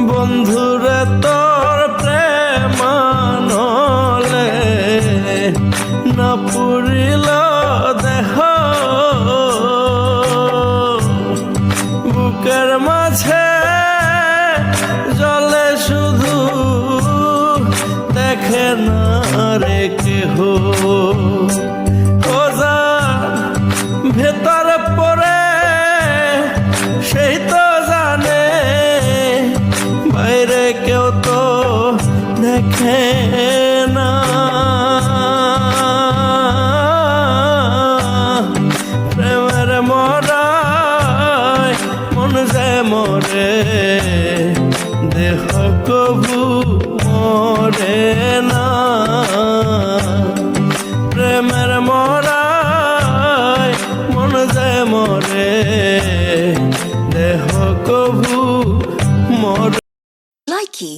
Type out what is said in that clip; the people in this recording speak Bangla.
বন্ধুরে তোর প্রেমানলে না পুরিল দেহ বুকের মাঝে জলে শুধু দেখে না রে কেহ ভেতর পড়ে সেই তো জানে বাইরে কেউ তো দেখে না প্রেমের মরায় মন যে মরে দেহ কবু মরে না প্রেমের মরায় মন যে মরে দেহ কবু মরে। Likey